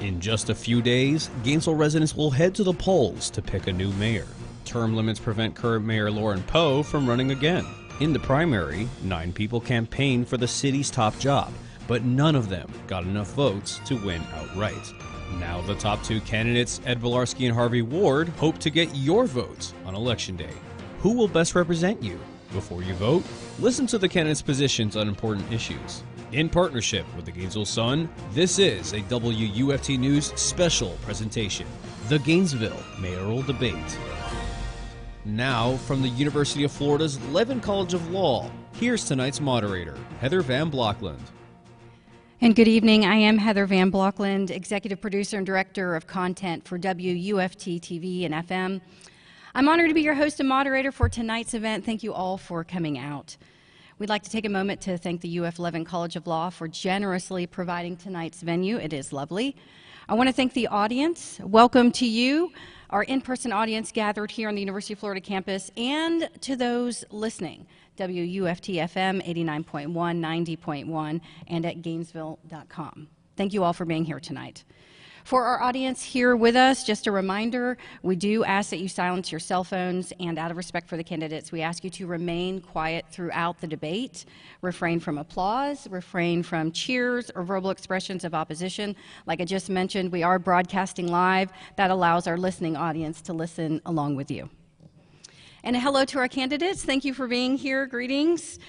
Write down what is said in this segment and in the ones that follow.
In just a few days, Gainesville residents will head to the polls to pick a new mayor. Term limits prevent current Mayor Lauren Poe from running again. In the primary, 9 people campaigned for the city's top job, but none of them got enough votes to win outright. Now the top 2 candidates, Ed Volarski and Harvey Ward, hope to get your votes on Election Day. Who will best represent you? Before you vote, listen to the candidates' positions on important issues. In partnership with the Gainesville Sun, this is a WUFT News special presentation, the Gainesville Mayoral Debate. Now, from the University of Florida's Levin College of Law, here's tonight's moderator, Heather van Blokland. And good evening. I am Heather van Blokland, Executive Producer and Director of Content for WUFT-TV and FM. I'm honored to be your host and moderator for tonight's event. Thank you all for coming out. We'd like to take a moment to thank the UF Levin College of Law for generously providing tonight's venue. It is lovely. I want to thank the audience. Welcome to you, our in-person audience gathered here on the University of Florida campus, and to those listening, WUFT-FM 89.1, 90.1, and at Gainesville.com. Thank you all for being here tonight. For our audience here with us, just a reminder, we do ask that you silence your cell phones, and out of respect for the candidates, we ask you to remain quiet throughout the debate, refrain from applause, refrain from cheers or verbal expressions of opposition. Like I just mentioned, we are broadcasting live. That allows our listening audience to listen along with you. And a hello to our candidates. Thank you for being here. Greetings.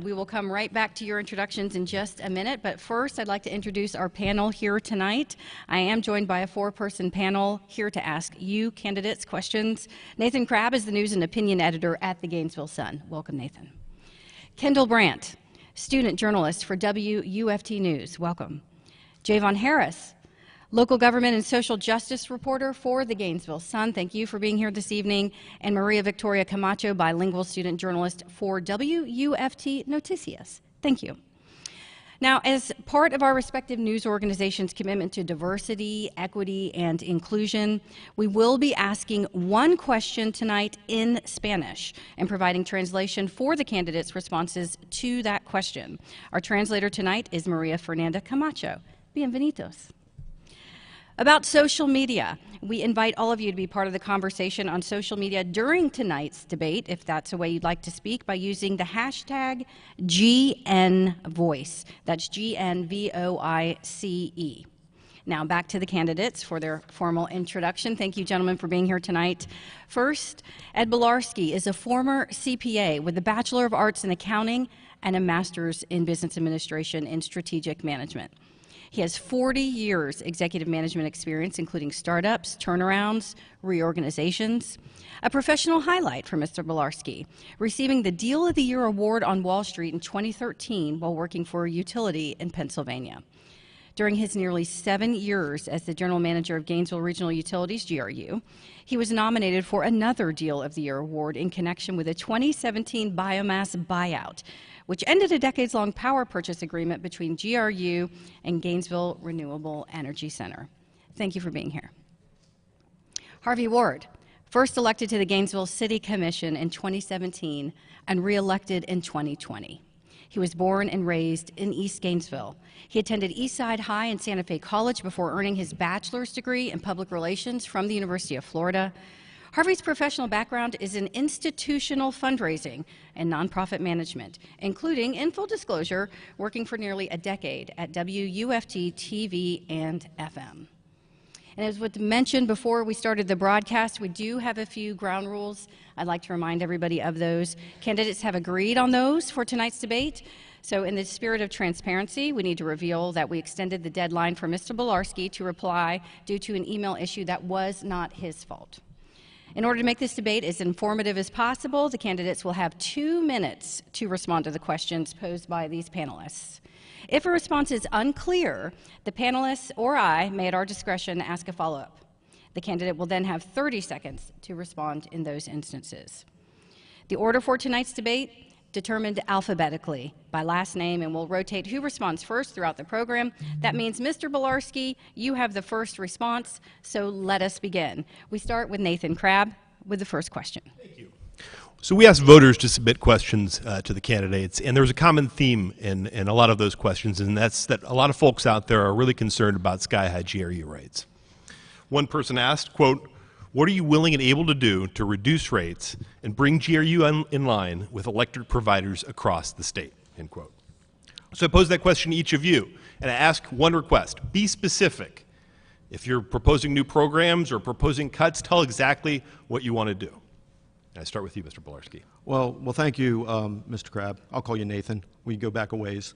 We will come right back to your introductions in just a minute, but first I'd like to introduce our panel here tonight. I am joined by a 4-person panel here to ask you candidates questions. Nathan Crabb is the news and opinion editor at the Gainesville Sun. Welcome, Nathan. Kendall Brandt, student journalist for WUFT News. Welcome. Javon Harris, local government and social justice reporter for the Gainesville Sun. Thank you for being here this evening. And Maria Victoria Camacho, bilingual student journalist for WUFT Noticias. Thank you. Now, as part of our respective news organizations' commitment to diversity, equity, and inclusion, we will be asking one question tonight in Spanish and providing translation for the candidates' responses to that question. Our translator tonight is Maria Fernanda Camacho. Bienvenidos. About social media, we invite all of you to be part of the conversation on social media during tonight's debate, if that's a way you'd like to speak, by using the hashtag GNVoice. That's GNVOICE. Now back to the candidates for their formal introduction. Thank you, gentlemen, for being here tonight. First, Ed Volarski is a former CPA with a Bachelor of Arts in Accounting and a Master's in Business Administration and Strategic Management. He has 40 years executive management experience, including startups, turnarounds, reorganizations. A professional highlight for Mr. Volarski, receiving the Deal of the Year award on Wall Street in 2013 while working for a utility in Pennsylvania. During his nearly 7 years as the general manager of Gainesville Regional Utilities, GRU, he was nominated for another Deal of the Year award in connection with a 2017 biomass buyout, which ended a decades-long power purchase agreement between GRU and Gainesville Renewable Energy Center. Thank you for being here. Harvey Ward, first elected to the Gainesville City Commission in 2017 and re-elected in 2020. He was born and raised in East Gainesville. He attended Eastside High and Santa Fe College before earning his bachelor's degree in public relations from the University of Florida. Harvey's professional background is in institutional fundraising and nonprofit management, including, in full disclosure, working for nearly a decade at WUFT-TV and FM. And as was mentioned before we started the broadcast, we do have a few ground rules. I'd like to remind everybody of those. Candidates have agreed on those for tonight's debate. So in the spirit of transparency, we need to reveal that we extended the deadline for Mr. Volarski to reply due to an email issue that was not his fault. In order to make this debate as informative as possible, the candidates will have 2 minutes to respond to the questions posed by these panelists. If a response is unclear, the panelists or I may at our discretion ask a follow-up. The candidate will then have 30 seconds to respond in those instances. The order for tonight's debate determined alphabetically by last name, and we'll rotate who responds first throughout the program. That means, Mr. Volarski, you have the first response, so let us begin. We start with Nathan Crabb with the first question. Thank you. So we asked voters to submit questions to the candidates, and there was a common theme in a lot of those questions, and that's that a lot of folks out there are really concerned about sky-high GRU rates. One person asked, quote, "What are you willing and able to do to reduce rates and bring GRU in line with electric providers across the state?" End quote. So I posed that question to each of you, and I ask one request: be specific. If you're proposing new programs or proposing cuts, tell exactly what you want to do. I start with you, Mr. Blokland. Well, thank you, Mr. Crabb. I'll call you Nathan. We go back a ways.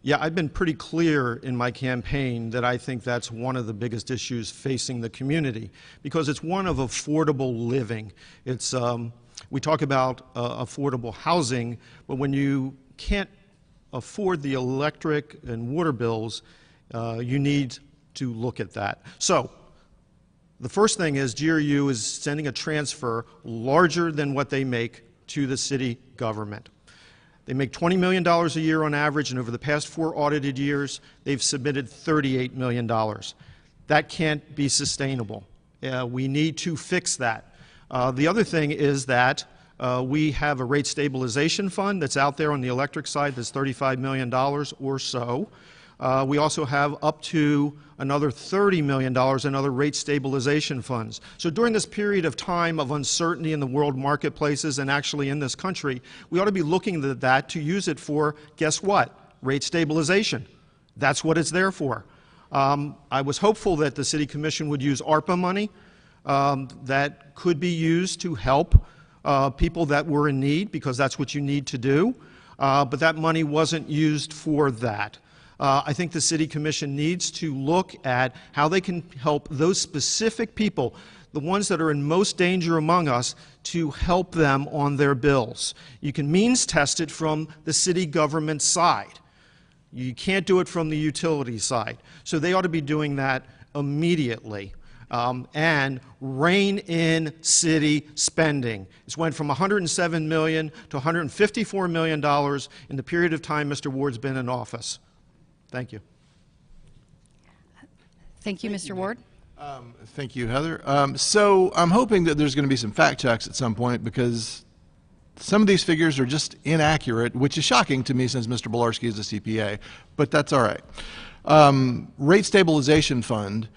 Yeah, I've been pretty clear in my campaign that I think that's one of the biggest issues facing the community, because it's one of affordable living. It's, we talk about affordable housing, but when you can't afford the electric and water bills, you need to look at that. So, the first thing is GRU is sending a transfer larger than what they make to the city government. They make $20 million a year on average, and over the past 4 audited years, they've submitted $38 million. That can't be sustainable. We need to fix that. The other thing is that we have a rate stabilization fund that's out there on the electric side that's $35 million or so. We also have up to another $30 million in other rate stabilization funds. So during this period of time of uncertainty in the world marketplaces and actually in this country, we ought to be looking at that to use it for, guess what? Rate stabilization. That's what it's there for. I was hopeful that the City Commission would use ARPA money that could be used to help people that were in need, because that's what you need to do. But that money wasn't used for that. I think the City Commission needs to look at how they can help those specific people, the ones that are in most danger among us, to help them on their bills. You can means test it from the city government side. You can't do it from the utility side. So they ought to be doing that immediately. And rein in city spending. It's went from $107 million to $154 million in the period of time Mr. Ward's been in office. Thank you. Thank you, Mr. Ward. Thank you, Heather. So I'm hoping that there's going to be some fact checks at some point, because some of these figures are just inaccurate, which is shocking to me since Mr. Blokland is a CPA, but that's all right. Rate Stabilization Fund.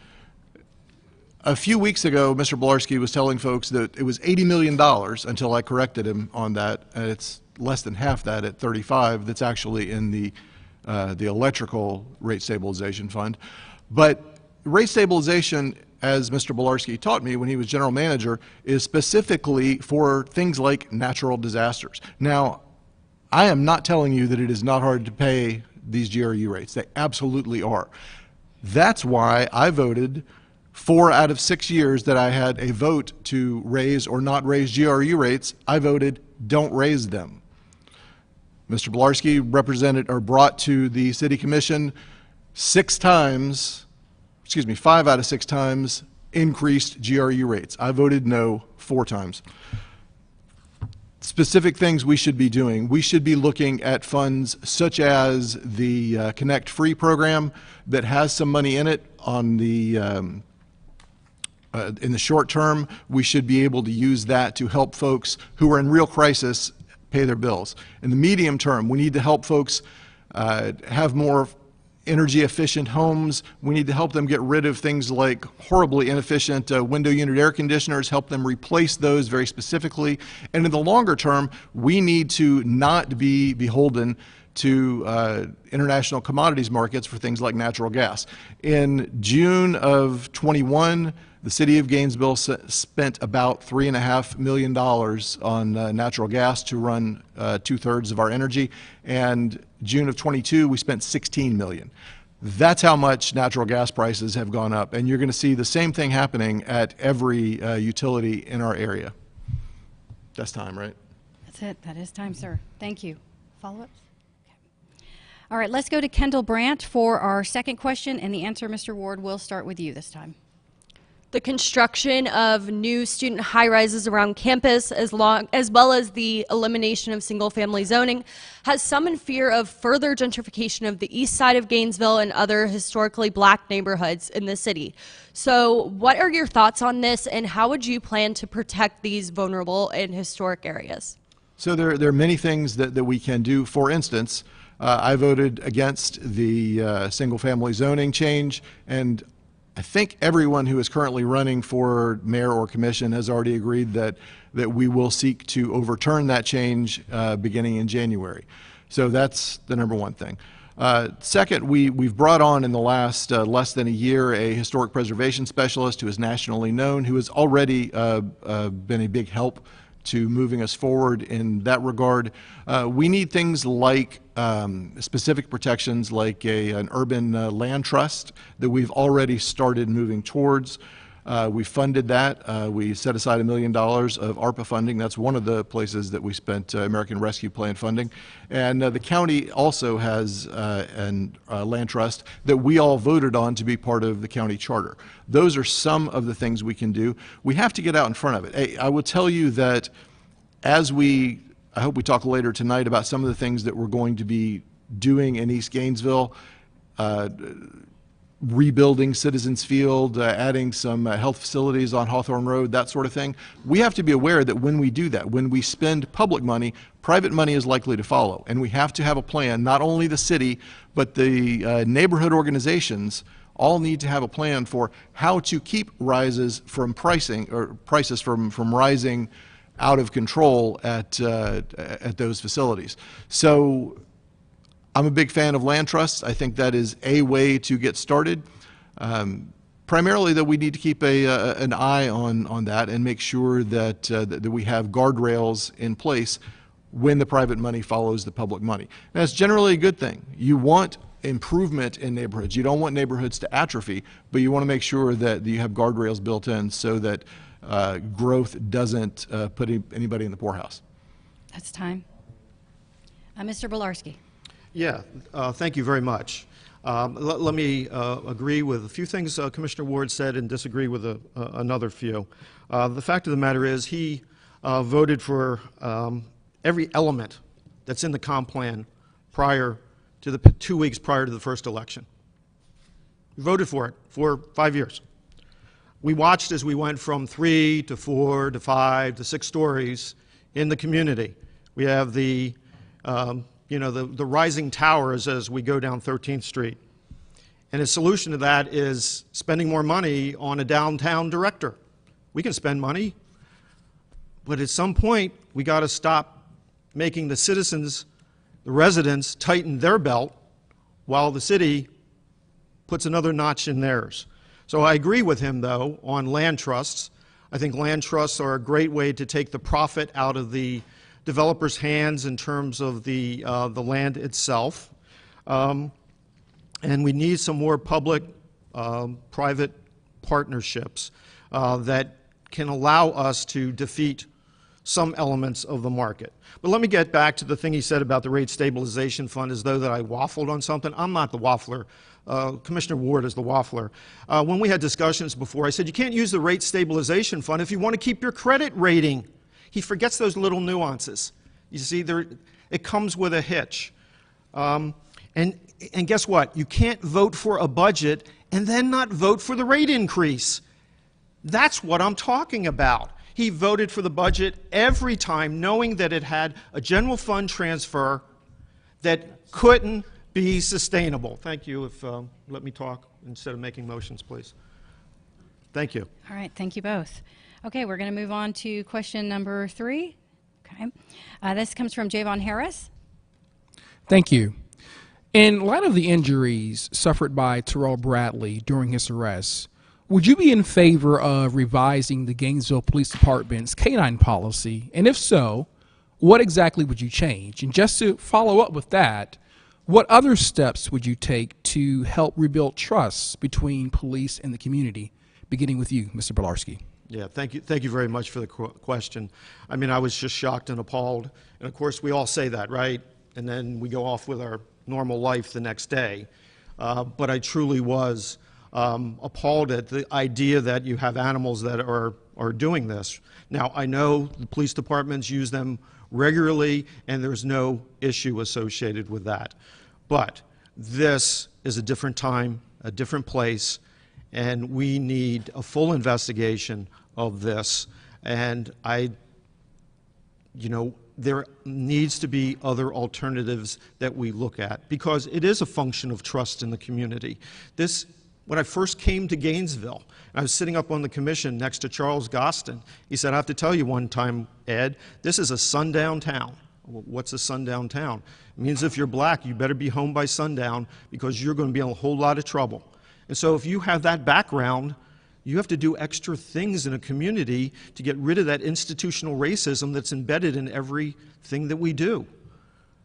A few weeks ago, Mr. Blokland was telling folks that it was $80 million until I corrected him on that. It's less than half that at 35 that's actually in the electrical rate stabilization fund. But rate stabilization, as Mr. Blokland taught me when he was general manager, is specifically for things like natural disasters. Now, I am not telling you that it is not hard to pay these GRU rates. They absolutely are. That's why I voted 4 out of 6 years that I had a vote to raise or not raise GRU rates, I voted don't raise them. Mr. Blokland represented or brought to the City Commission 5 out of 6 times increased GRU rates. I voted no 4 times. Specific things we should be doing. We should be looking at funds such as the Connect Free program that has some money in it on the in the short term. We should be able to use that to help folks who are in real crisis pay their bills. In the medium term, we need to help folks have more energy efficient homes. We need to help them get rid of things like horribly inefficient window unit air conditioners, help them replace those very specifically. And in the longer term, we need to not be beholden to international commodities markets for things like natural gas. In June of 21, the city of Gainesville spent about $3.5 million on natural gas to run 2/3 of our energy, and June of 22 we spent $16 million. That's how much natural gas prices have gone up, and you're going to see the same thing happening at every utility in our area. That's time, right? That's it. That is time, sir. Thank you. Follow-ups? Okay. All right, let's go to Kendall Brandt for our second question, and the answer, Mr. Ward, will start with you this time. the construction of new student high-rises around campus, as well as the elimination of single-family zoning, has summoned fear of further gentrification of the east side of Gainesville and other historically black neighborhoods in the city. So what are your thoughts on this, and how would you plan to protect these vulnerable and historic areas? So there are many things that we can do. For instance, I voted against the single-family zoning change, and I think everyone who is currently running for mayor or commission has already agreed that we will seek to overturn that change beginning in January. So that's the number one thing. Second, we've brought on in the last less than a year a historic preservation specialist who is nationally known, who has already been a big help to moving us forward in that regard. We need things like specific protections like an urban land trust that we've already started moving towards. We funded that. We set aside $1 million of ARPA funding. That's one of the places that we spent American Rescue Plan funding. And the county also has a land trust that we all voted on to be part of the county charter. Those are some of the things we can do. We have to get out in front of it. Hey, I will tell you that I hope we talk later tonight about some of the things that we're going to be doing in East Gainesville, rebuilding Citizens Field, adding some health facilities on Hawthorne Road, that sort of thing. We have to be aware that when we do that, when we spend public money, private money is likely to follow. And we have to have a plan, not only the city, but the neighborhood organizations all need to have a plan for how to keep rises from prices from rising out of control at those facilities. So I'm a big fan of land trusts. I think that is a way to get started. Primarily, that we need to keep an eye on that and make sure that we have guardrails in place when the private money follows the public money. And that's generally a good thing. You want improvement in neighborhoods. You don't want neighborhoods to atrophy, but you want to make sure that you have guardrails built in so that growth doesn't put anybody in the poorhouse. That's time. Mr. Bolarski. Yeah, thank you very much. Let me agree with a few things Commissioner Ward said and disagree with another few. The fact of the matter is he voted for every element that's in the comp plan prior to the 2 weeks prior to the first election. He voted for it for 5 years. We watched as we went from 3 to 4 to 5 to 6 stories in the community. We have the rising towers as we go down 13th Street. And his solution to that is spending more money on a downtown director. We can spend money, but at some point we got to stop making the citizens, the residents, tighten their belt while the city puts another notch in theirs. So I agree with him, though, on land trusts. I think land trusts are a great way to take the profit out of the developers' hands in terms of the land itself. And we need some more public-private partnerships that can allow us to defeat some elements of the market. But let me get back to the thing he said about the rate stabilization fund as though that I waffled on something. I'm not the waffler. Commissioner Ward is the waffler. When we had discussions before, I said you can't use the rate stabilization fund if you want to keep your credit rating. He forgets those little nuances. You see, it comes with a hitch. And guess what? You can't vote for a budget and then not vote for the rate increase. That's what I'm talking about. He voted for the budget every time knowing that it had a general fund transfer that couldn't be sustainable. Thank you. If let me talk instead of making motions, please. Thank you. All right, thank you both. Okay, we're going to move on to question number 3. Okay, this comes from Javon Harris. Thank you. In light of the injuries suffered by Terrell Bradley during his arrest, would you be in favor of revising the Gainesville Police Department's K-9 policy? And if so, what exactly would you change? And just to follow up with that, what other steps would you take to help rebuild trust between police and the community? Beginning with you, Mr. Bolarski. Yeah, thank you very much for the question. I mean, I was just shocked and appalled. And of course, we all say that, right? And then we go off with our normal life the next day. But I truly was appalled at the idea that you have animals that are doing this. Now, I know the police departments use them regularly, and there's no issue associated with that. But this is a different time, a different place, and we need a full investigation of this. And there needs to be other alternatives that we look at, because it is a function of trust in the community. When I first came to Gainesville, I was sitting up on the commission next to Charles Gostin. He said, I have to tell you one time, Ed, this is a sundown town. Well, what's a sundown town? It means if you're black, you better be home by sundown, because you're going to be in a whole lot of trouble. And so if you have that background, you have to do extra things in a community to get rid of that institutional racism that's embedded in everything that we do.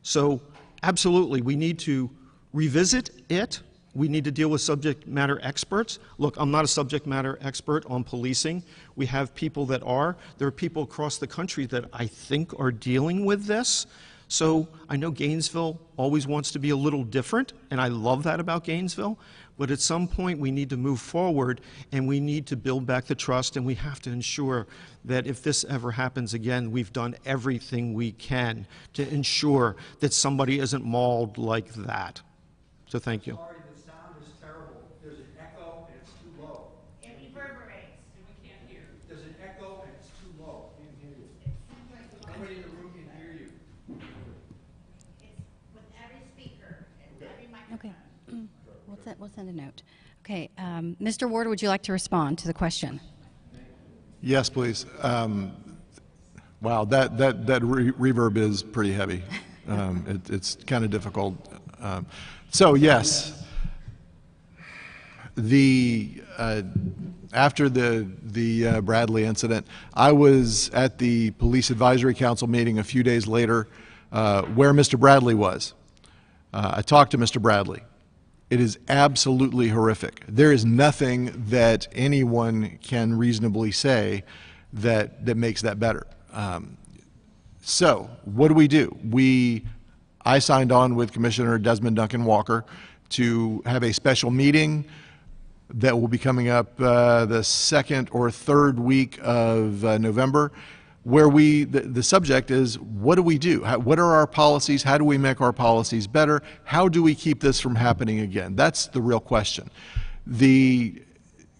So absolutely, we need to revisit it. We need to deal with subject matter experts. Look, I'm not a subject matter expert on policing. We have people that are. There are people across the country that I think are dealing with this. So I know Gainesville always wants to be a little different, and I love that about Gainesville. But at some point, we need to move forward, and we need to build back the trust, and we have to ensure that if this ever happens again, we've done everything we can to ensure that somebody isn't mauled like that. So thank you. Sorry, the sound is terrible. There's an echo, and it's too low. It reverberates. And we can't hear. There's an echo, and it's too low. We can't hear you. Nobody in the room can hear you. It's with every speaker and every microphone. Okay. We'll send a note. Okay, Mr. Ward, would you like to respond to the question? Yes, please. Wow, that reverb is pretty heavy. It's kind of difficult. So yes, after the Bradley incident, I was at the Police Advisory Council meeting a few days later, where Mr. Bradley was. I talked to Mr. Bradley. It is absolutely horrific. There is nothing that anyone can reasonably say that makes that better. So what do? I signed on with Commissioner Desmond Duncan Walker to have a special meeting that will be coming up the second or third week of November, where the subject is, what do we do? What are our policies? How do we make our policies better? How do we keep this from happening again? That's the real question. The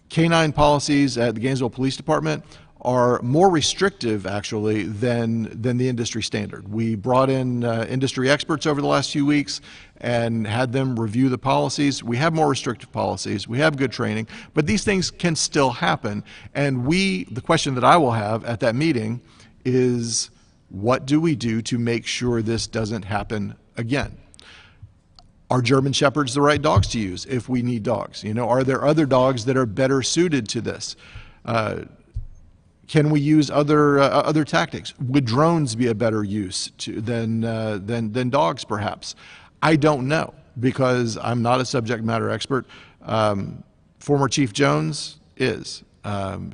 canine policies at the Gainesville Police Department are more restrictive, actually, than the industry standard. We brought in industry experts over the last few weeks and had them review the policies. We have more restrictive policies. We have good training, but these things can still happen. And the question that I will have at that meeting is, what do we do to make sure this doesn't happen again? Are German Shepherds the right dogs to use if we need dogs? Are there other dogs that are better suited to this? Can we use other tactics? Would drones be a better use than dogs, perhaps? I don't know, because I'm not a subject matter expert. Former Chief Jones is.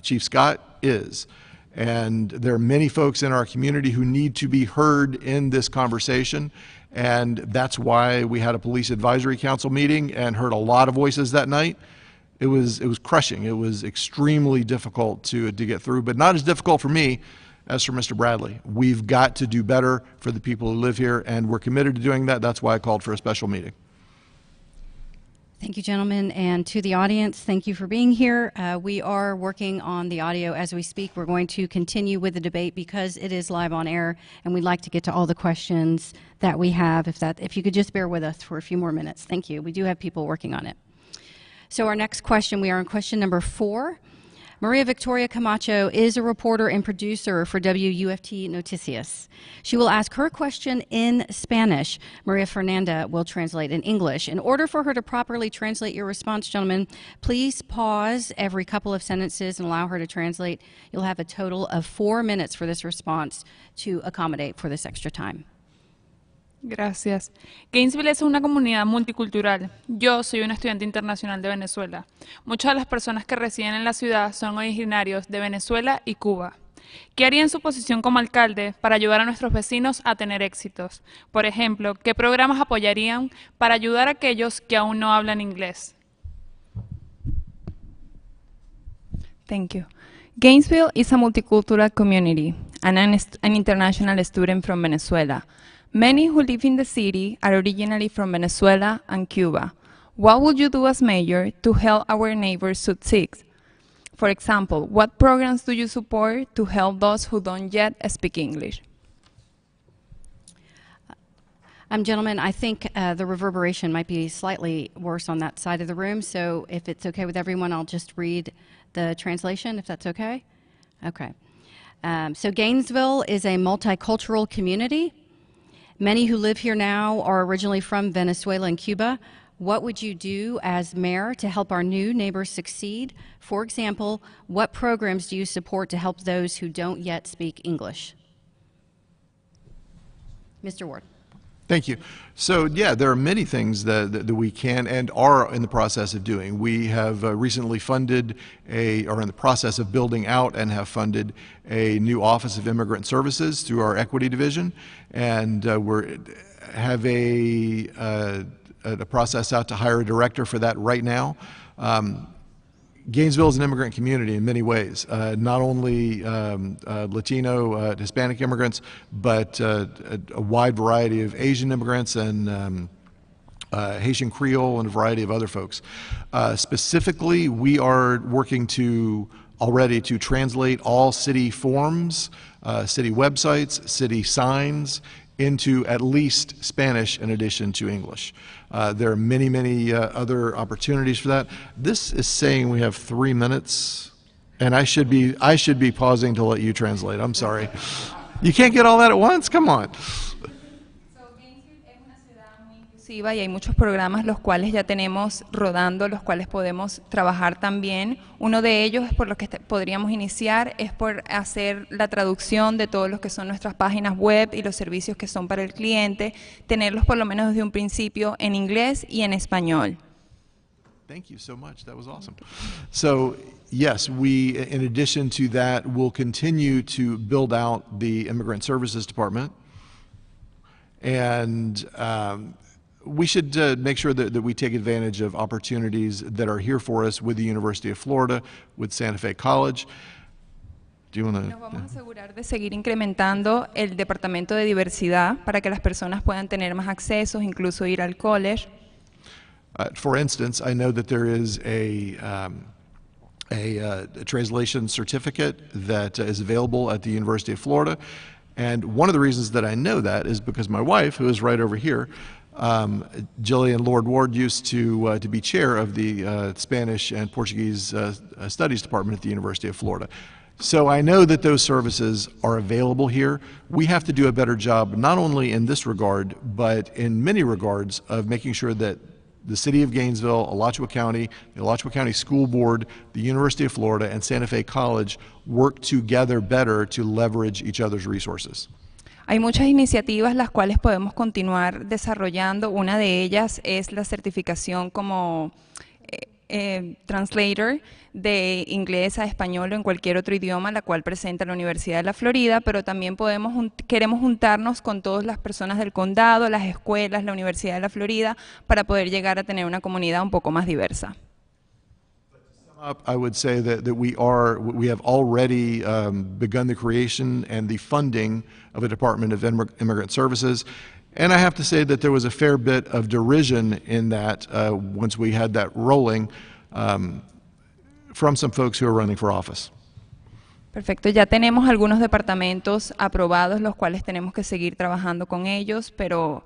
Chief Scott is. And there are many folks in our community who need to be heard in this conversation. And that's why we had a Police Advisory Council meeting and heard a lot of voices that night. It was crushing. It was extremely difficult to get through, but not as difficult for me as for Mr. Bradley. We've got to do better for the people who live here, and we're committed to doing that. That's why I called for a special meeting. Thank you, gentlemen, and to the audience, thank you for being here. We are working on the audio as we speak. We're going to continue with the debate because it is live on air, and we'd like to get to all the questions that we have. If you could just bear with us for a few more minutes. Thank you. We do have people working on it. So our next question, we are on question number 4. Maria Victoria Camacho is a reporter and producer for WUFT Noticias. She will ask her question in Spanish. Maria Fernanda will translate in English. In order for her to properly translate your response, gentlemen, please pause every couple of sentences and allow her to translate. You'll have a total of 4 minutes for this response to accommodate for this extra time. Gracias. Gainesville es una comunidad multicultural. Yo soy una estudiante internacional de Venezuela. Muchas de las personas que residen en la ciudad son originarios de Venezuela y Cuba. ¿Qué haría en su posición como alcalde para ayudar a nuestros vecinos a tener éxitos? Por ejemplo, ¿qué programas apoyarían para ayudar a aquellos que aún no hablan inglés? Thank you. Gainesville is a multicultural community and an international student from Venezuela. Many who live in the city are originally from Venezuela and Cuba. What would you do as mayor to help our neighbors succeed? For example, what programs do you support to help those who don't yet speak English? Gentlemen, I think the reverberation might be slightly worse on that side of the room, so if it's okay with everyone, I'll just read the translation, if that's okay. Okay. So Gainesville is a multicultural community. Many who live here now are originally from Venezuela and Cuba. What would you do as mayor to help our new neighbors succeed? For example, what programs do you support to help those who don't yet speak English? Mr. Ward. Thank you. So, yeah, there are many things that we can and are in the process of doing. We have recently funded are in the process of building out and have funded a new Office of Immigrant Services through our Equity Division, and we have a process out to hire a director for that right now. Gainesville is an immigrant community in many ways, not only Latino, Hispanic immigrants, but a wide variety of Asian immigrants and Haitian Creole and a variety of other folks. Specifically, we are working already to translate all city forms, city websites, city signs into at least Spanish in addition to English. There are many other opportunities for that. This is saying we have 3 minutes, and I should be pausing to let you translate. I'm sorry. You can't get all that at once? Come on. Y hay muchos programas los cuales ya tenemos rodando, los cuales podemos trabajar también. Uno de ellos es por lo que podríamos iniciar, es por hacer la traducción de todos los que son nuestras páginas web y los servicios que son para el cliente, tenerlos por lo menos desde un principio en inglés y en español. Thank you so much. That was awesome. So, yes, we, in addition to that, will continue to build out the Immigrant Services Department. And we should make sure that we take advantage of opportunities that are here for us with the University of Florida, with Santa Fe College. Do you want to? Nos vamos a asegurar de seguir incrementando el departamento de diversidad para que las personas puedan tener más accesos, incluso ir al college. For instance, I know that there is a translation certificate that is available at the University of Florida. And one of the reasons that I know that is because my wife, who is right over here, Jillian Lord Ward, used to be chair of the Spanish and Portuguese Studies Department at the University of Florida. So I know that those services are available here. We have to do a better job, not only in this regard, but in many regards, of making sure that the City of Gainesville, Alachua County, the Alachua County School Board, the University of Florida, and Santa Fe College work together better to leverage each other's resources. Hay muchas iniciativas las cuales podemos continuar desarrollando. Una de ellas es la certificación como translator de inglés a español o en cualquier otro idioma, la cual presenta la Universidad de la Florida, pero también queremos juntarnos con todas las personas del condado, las escuelas, la Universidad de la Florida, para poder llegar a tener una comunidad un poco más diversa. I would say that we have already begun the creation and the funding of a Department of Immigrant Services, and I have to say that there was a fair bit of derision in that once we had that rolling from some folks who are running for office. Perfecto, ya tenemos algunos departamentos aprobados, los cuales tenemos que seguir trabajando con ellos, pero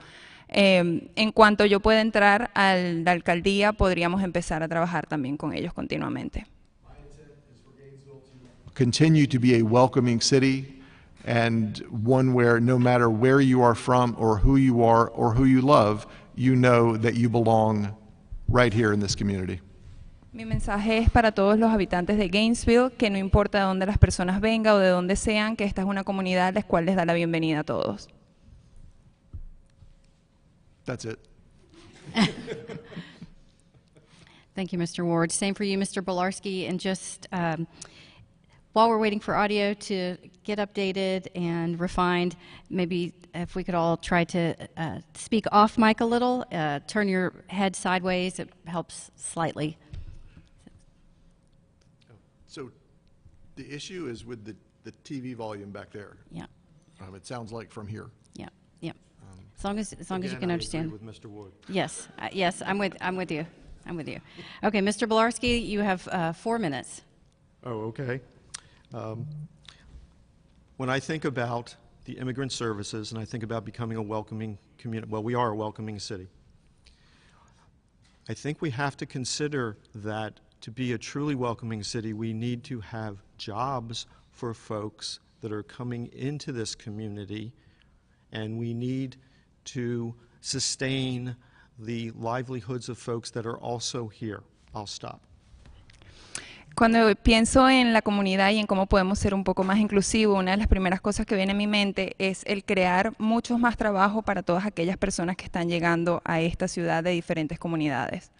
en cuanto yo pueda entrar a la alcaldía, podríamos empezar a trabajar también con ellos continuamente. Continue to be a welcoming city and one where no matter where you are from or who you are or who you love, you know that you belong right here in this community. Mi mensaje es para todos los habitantes de Gainesville, que no importa de dónde las personas vengan o de dónde sean, que esta es una comunidad a la cual les da la bienvenida a todos. That's it. Thank you, Mr. Ward. Same for you, Mr. Bolarski. And just while we're waiting for audio to get updated and refined, maybe if we could all try to speak off mic a little, turn your head sideways, it helps slightly. So The issue is with the TV volume back there. Yeah, It sounds like from here. yeah, yeah. As long as you Again, can I understand. agree with Mr. Wood. Yes, yes, I'm with you. I'm with you. Okay, Mr. Bielarski, you have 4 minutes. Oh, okay. When I think about the immigrant services and I think about becoming a welcoming community, well, we are a welcoming city. I think we have to consider that to be a truly welcoming city, we need to have jobs for folks that are coming into this community, and we need to sustain the livelihoods of folks that are also here. I'll stop. Cuando pienso en la comunidad y en cómo podemos ser un poco más inclusivos, una de las primeras cosas que viene a mi mente es el crear muchos más trabajo para todas aquellas personas que están llegando a esta ciudad de diferentes comunidades.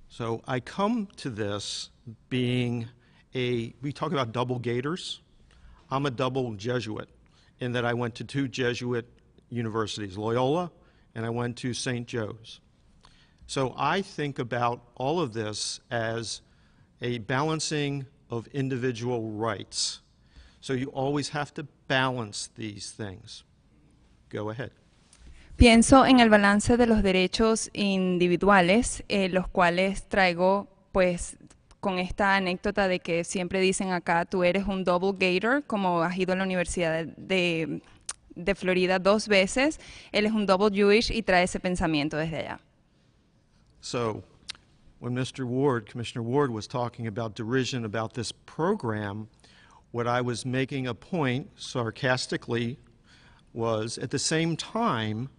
So I come to this being we talk about double gators. I'm a double Jesuit in that I went to 2 Jesuit universities, Loyola, and I went to St. Joe's. So I think about all of this as a balancing of individual rights. So you always have to balance these things. Go ahead. Pienso en el balance de los derechos individuales, los cuales traigo pues con esta anécdota de que siempre dicen acá, tú eres un double gator, como has ido a la Universidad de Florida 2 veces, él es un double Jewish y trae ese pensamiento desde allá. So when Commissioner Ward was talking about derision about this program, what I was making a point sarcastically was at the same time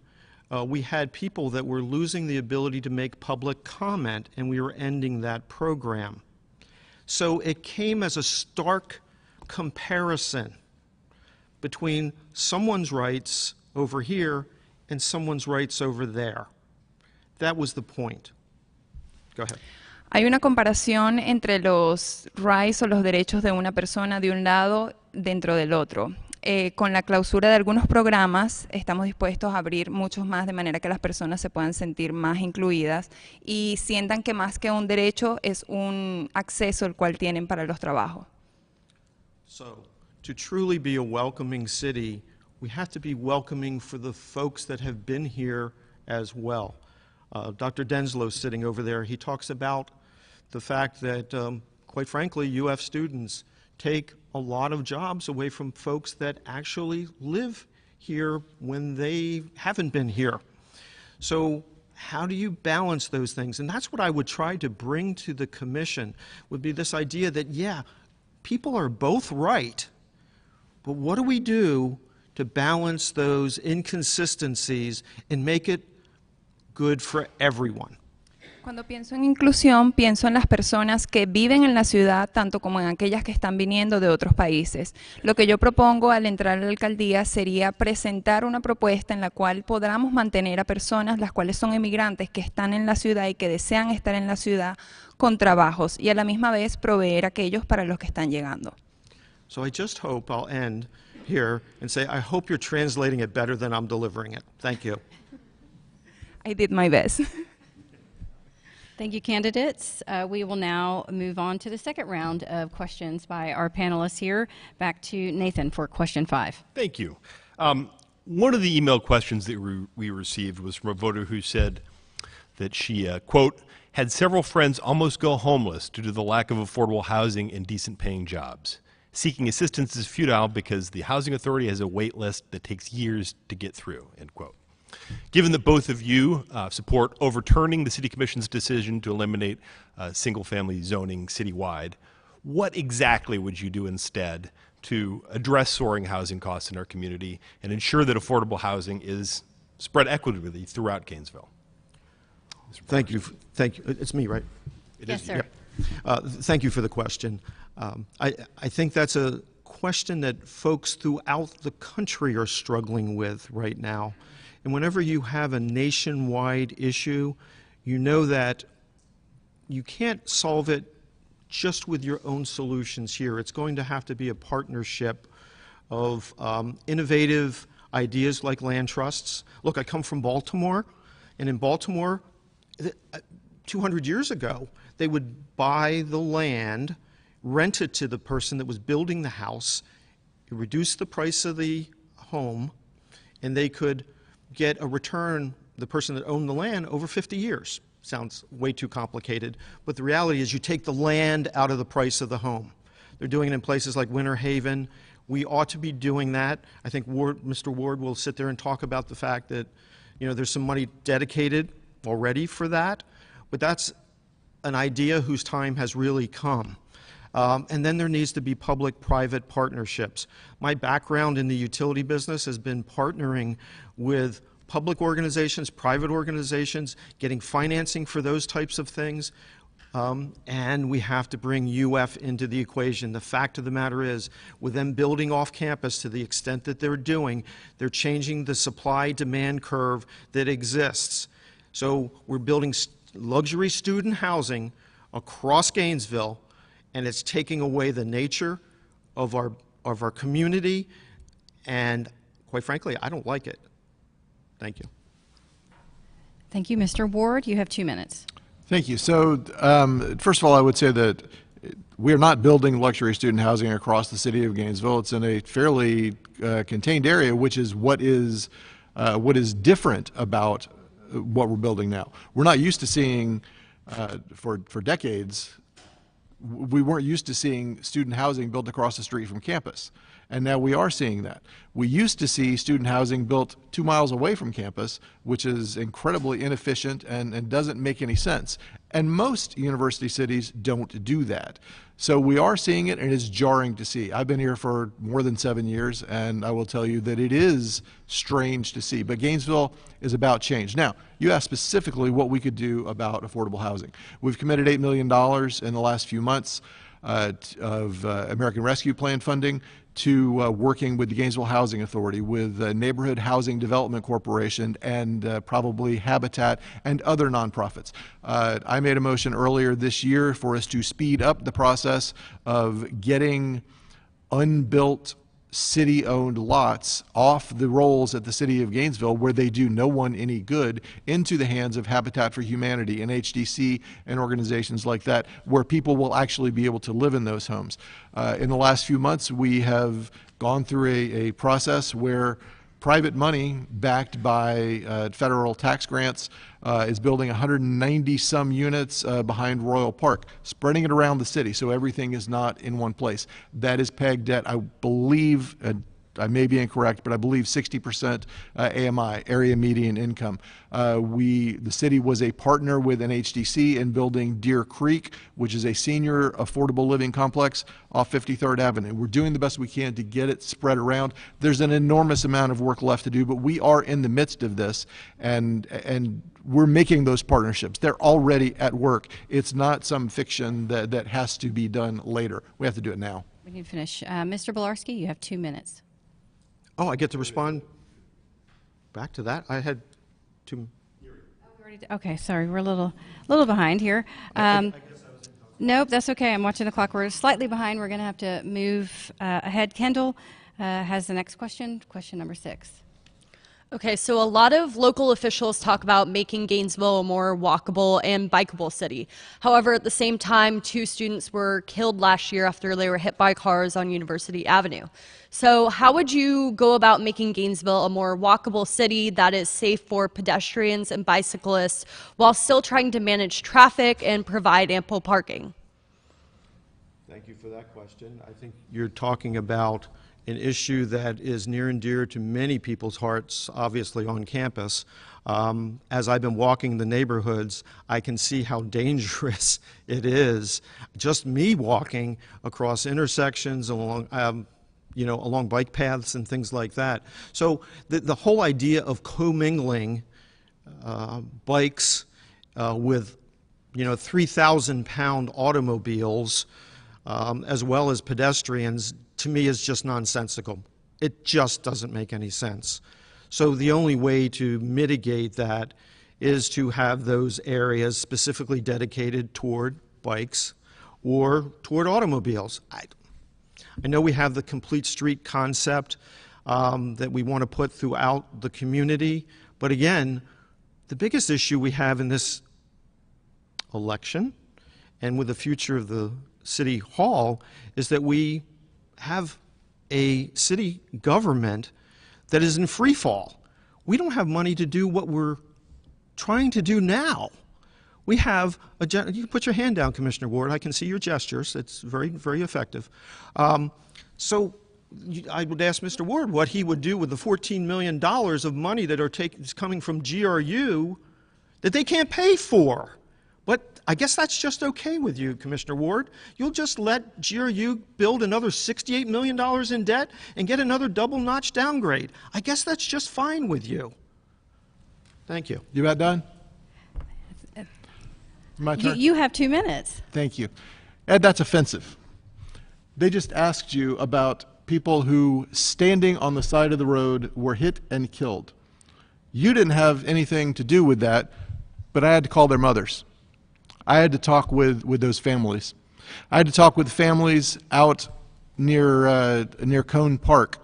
we had people that were losing the ability to make public comment, and we were ending that program. So it came as a stark comparison between someone's rights over here and someone's rights over there. That was the point. Go ahead. Hay una comparación entre los rights o los derechos de una persona de un lado dentro del otro. Con la clausura de algunos programas estamos dispuestos a abrir muchos más de manera que las personas se puedan sentir más incluidas y sientan que más que un derecho es un acceso el cual tienen para los trabajos. So, to truly be a welcoming city, we have to be welcoming for the folks that have been here as well. Dr. Denslow sitting over there, he talks about the fact that, quite frankly, UF students take a lot of jobs away from folks that actually live here when they haven't been here. So how do you balance those things? And that's what I would try to bring to the commission, would be this idea that, yeah, people are both right, but what do we do to balance those inconsistencies and make it good for everyone? Cuando pienso en inclusión, pienso en las personas que viven en la ciudad, tanto como en aquellas que están viniendo de otros países. Lo que yo propongo al entrar a la alcaldía sería presentar una propuesta en la cual podamos mantener a personas las cuales son emigrantes que están en la ciudad y que desean estar en la ciudad con trabajos y a la misma vez proveer a aquellos para los que están llegando. So I just hope I'll end here and say I hope you're translating it better than I'm delivering it. Thank you. I did my best. Thank you, candidates. We will now move on to the second round of questions by our panelists here. Back to Nathan for question 5. Thank you. One of the email questions that we received was from a voter who said that she, quote, had several friends almost go homeless due to the lack of affordable housing and decent paying jobs. Seeking assistance is futile because the housing authority has a wait list that takes years to get through, end quote. Given that both of you support overturning the City Commission's decision to eliminate single-family zoning citywide, what exactly would you do instead to address soaring housing costs in our community and ensure that affordable housing is spread equitably throughout Gainesville? Thank you. Thank you. It's me, right? Yes, sir. Yeah. Thank you for the question. I think that's a question that folks throughout the country are struggling with right now. And whenever you have a nationwide issue, you know that you can't solve it just with your own solutions here. It's going to have to be a partnership of innovative ideas like land trusts. Look, I come from Baltimore, and in Baltimore, 200 years ago, they would buy the land rent it to the person that was building the house, reduce the price of the home, and they could get a return, the person that owned the land, over 50 years. Sounds way too complicated, but the reality is you take the land out of the price of the home. They're doing it in places like Winter Haven. We ought to be doing that. I think Mr. Ward will sit there and talk about the fact that, there's some money dedicated already for that, but that's an idea whose time has really come. And then there needs to be public-private partnerships. My background in the utility business has been partnering with public organizations, private organizations, getting financing for those types of things. And we have to bring UF into the equation. The fact of the matter is, with them building off campus to the extent that they're doing, they're changing the supply-demand curve that exists. So we're building luxury student housing across Gainesville, and it's taking away the nature of our community, and quite frankly, I don't like it. Thank you. Thank you. Mr. Ward, you have 2 minutes. Thank you. So, first of all, I would say that we are not building luxury student housing across the city of Gainesville. It's in a fairly contained area, which is what is different about what we're building now. We're not used to seeing, for decades, we weren't used to seeing student housing built across the street from campus. And now we are seeing that. We used to see student housing built 2 miles away from campus, which is incredibly inefficient and doesn't make any sense. And most university cities don't do that. So we are seeing it, and it's jarring to see. I've been here for more than 7 years, and I will tell you that it is strange to see. But Gainesville is about change. Now, you asked specifically what we could do about affordable housing. We've committed $8 million in the last few months of American Rescue Plan funding to working with the Gainesville Housing Authority, with Neighborhood Housing Development Corporation, and probably Habitat and other nonprofits. I made a motion earlier this year for us to speed up the process of getting unbuilt city-owned lots off the rolls at the city of Gainesville, where they do no one any good, into the hands of Habitat for Humanity and HDC and organizations like that, where people will actually be able to live in those homes. In the last few months, we have gone through a process where private money backed by federal tax grants is building 190 some units behind Royal Park, spreading it around the city so everything is not in one place. That is pegged at, I believe, I may be incorrect, but I believe 60% AMI, area median income. The city was a partner with NHDC in building Deer Creek, which is a senior affordable living complex off 53rd Avenue. We're doing the best we can to get it spread around. There's an enormous amount of work left to do, but we are in the midst of this, and we're making those partnerships. They're already at work. It's not some fiction that has to be done later. We have to do it now. We need to finish. Mr. Bolarski, you have 2 minutes. Oh, I get to respond back to that? I had 2. Okay, sorry, we're a little behind here. I guess I was in. Nope, that's okay. I'm watching the clock. We're slightly behind. We're going to have to move ahead. Kendall has the next question, question number 6. Okay, so a lot of local officials talk about making Gainesville a more walkable and bikeable city. However, at the same time, 2 students were killed last year after they were hit by cars on University Avenue. So how would you go about making Gainesville a more walkable city that is safe for pedestrians and bicyclists while still trying to manage traffic and provide ample parking? Thank you for that question. I think you're talking about an issue that is near and dear to many people's hearts, obviously on campus. As I've been walking the neighborhoods, I can see how dangerous it is. Just me walking across intersections, along bike paths and things like that. So the whole idea of commingling bikes with 3,000-pound automobiles, as well as pedestrians, to me is just nonsensical. It just doesn't make any sense. So the only way to mitigate that is to have those areas specifically dedicated toward bikes or toward automobiles. I know we have the complete street concept that we want to put throughout the community, but again, the biggest issue we have in this election and with the future of the City Hall is that we have a city government that is in free fall. We don't have money to do what we're trying to do now. We have you can put your hand down, Commissioner Ward. I can see your gestures. It's very, very effective. So I would ask Mr. Ward what he would do with the $14 million of money that is coming from GRU that they can't pay for. But I guess that's just okay with you, Commissioner Ward. You'll just let GRU build another $68 million in debt and get another double-notch downgrade. I guess that's just fine with you. Thank you. You about done? My turn? You have 2 minutes. Thank you. Ed, that's offensive. They just asked you about people who, standing on the side of the road, were hit and killed. You didn't have anything to do with that, but I had to call their mothers. I had to talk with those families. I had to talk with families out near Cone Park,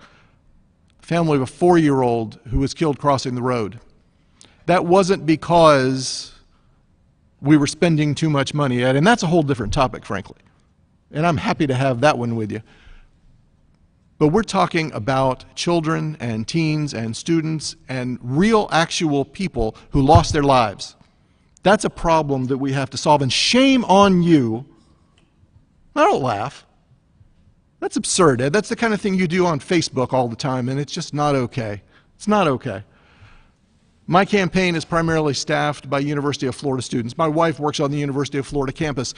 a family of a 4-year-old who was killed crossing the road. That wasn't because we were spending too much money, Ed, and that's a whole different topic, frankly. And I'm happy to have that one with you. But we're talking about children and teens and students and real, actual people who lost their lives. That's a problem that we have to solve, and shame on you. I don't laugh. That's absurd, Ed. That's the kind of thing you do on Facebook all the time, and it's just not okay. It's not okay. My campaign is primarily staffed by University of Florida students. My wife works on the University of Florida campus.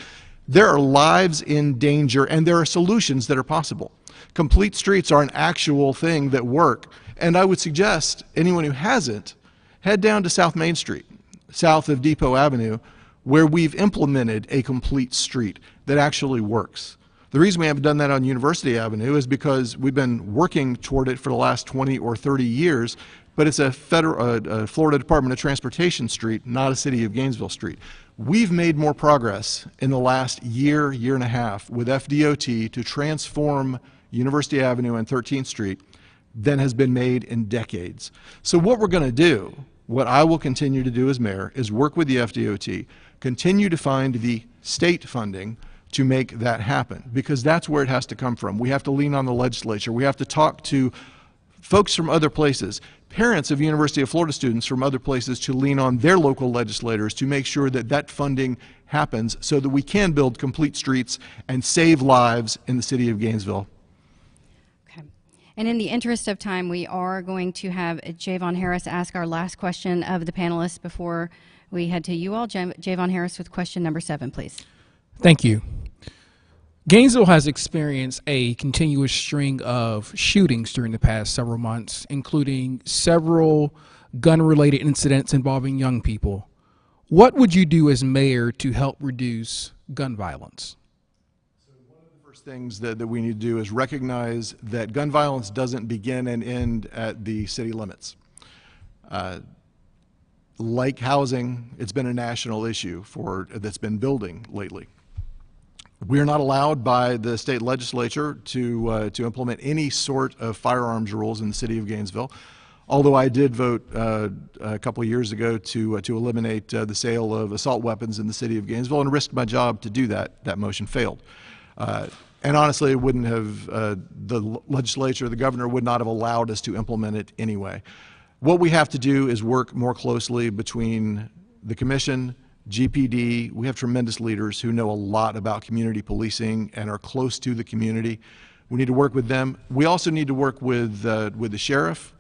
There are lives in danger, and there are solutions that are possible. Complete streets are an actual thing that work, and I would suggest anyone who hasn't, head down to South Main Street, south of Depot Avenue, where we've implemented a complete street that actually works. The reason we haven't done that on University Avenue is because we've been working toward it for the last 20 or 30 years, but it's a Florida Department of Transportation street, not a City of Gainesville street. We've made more progress in the last year, year and a half with FDOT to transform University Avenue and 13th Street than has been made in decades. So what we're going to do, what I will continue to do as mayor, is work with the FDOT, continue to find the state funding to make that happen, because that's where it has to come from. We have to lean on the legislature. We have to talk to folks from other places, parents of University of Florida students from other places, to lean on their local legislators to make sure that that funding happens so that we can build complete streets and save lives in the city of Gainesville. And in the interest of time, we are going to have Javon Harris ask our last question of the panelists before we head to you all. Javon Harris with question number 7, please. Thank you. Gainesville has experienced a continuous string of shootings during the past several months, including several gun-related incidents involving young people. What would you do as mayor to help reduce gun violence? Things that we need to do is recognize that gun violence doesn't begin and end at the city limits. Like housing, it's been a national issue that's been building lately. We're not allowed by the state legislature to implement any sort of firearms rules in the city of Gainesville, although I did vote a couple of years ago to eliminate the sale of assault weapons in the city of Gainesville, and risked my job to do that. That motion failed. And honestly, it wouldn't have, the legislature, the governor would not have allowed us to implement it anyway. What we have to do is work more closely between the commission, GPD. We have tremendous leaders who know a lot about community policing and are close to the community. We need to work with them. We also need to work with the sheriff,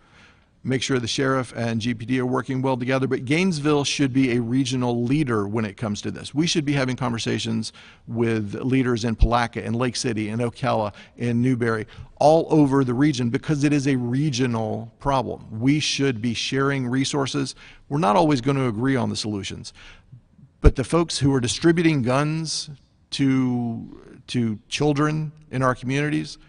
make sure the sheriff and GPD are working well together. But Gainesville should be a regional leader when it comes to this. We should be having conversations with leaders in Palatka, in Lake City, in Ocala, in Newberry, all over the region, because it is a regional problem. We should be sharing resources. We're not always going to agree on the solutions, but the folks who are distributing guns to children in our communities,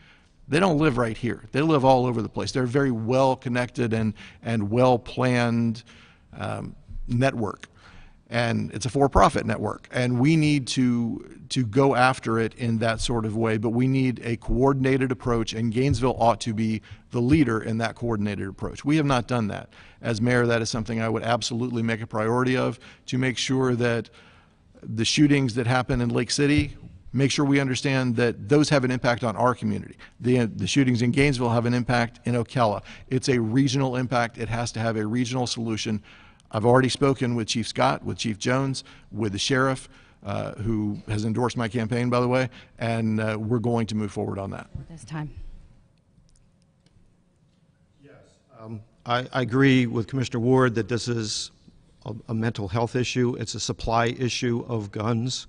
they don't live right here. They live all over the place. They're a very well-connected and well-planned network. And it's a for-profit network. And we need to go after it in that sort of way, but we need a coordinated approach, and Gainesville ought to be the leader in that coordinated approach. We have not done that. As mayor, that is something I would absolutely make a priority of, to make sure that the shootings that happen in Lake City, make sure we understand that those have an impact on our community. The shootings in Gainesville have an impact in Ocala. It's a regional impact. It has to have a regional solution. I've already spoken with Chief Scott, with Chief Jones, with the sheriff, who has endorsed my campaign, by the way, and we're going to move forward on that. This time. I agree with Commissioner Ward that this is a mental health issue. It's a supply issue of guns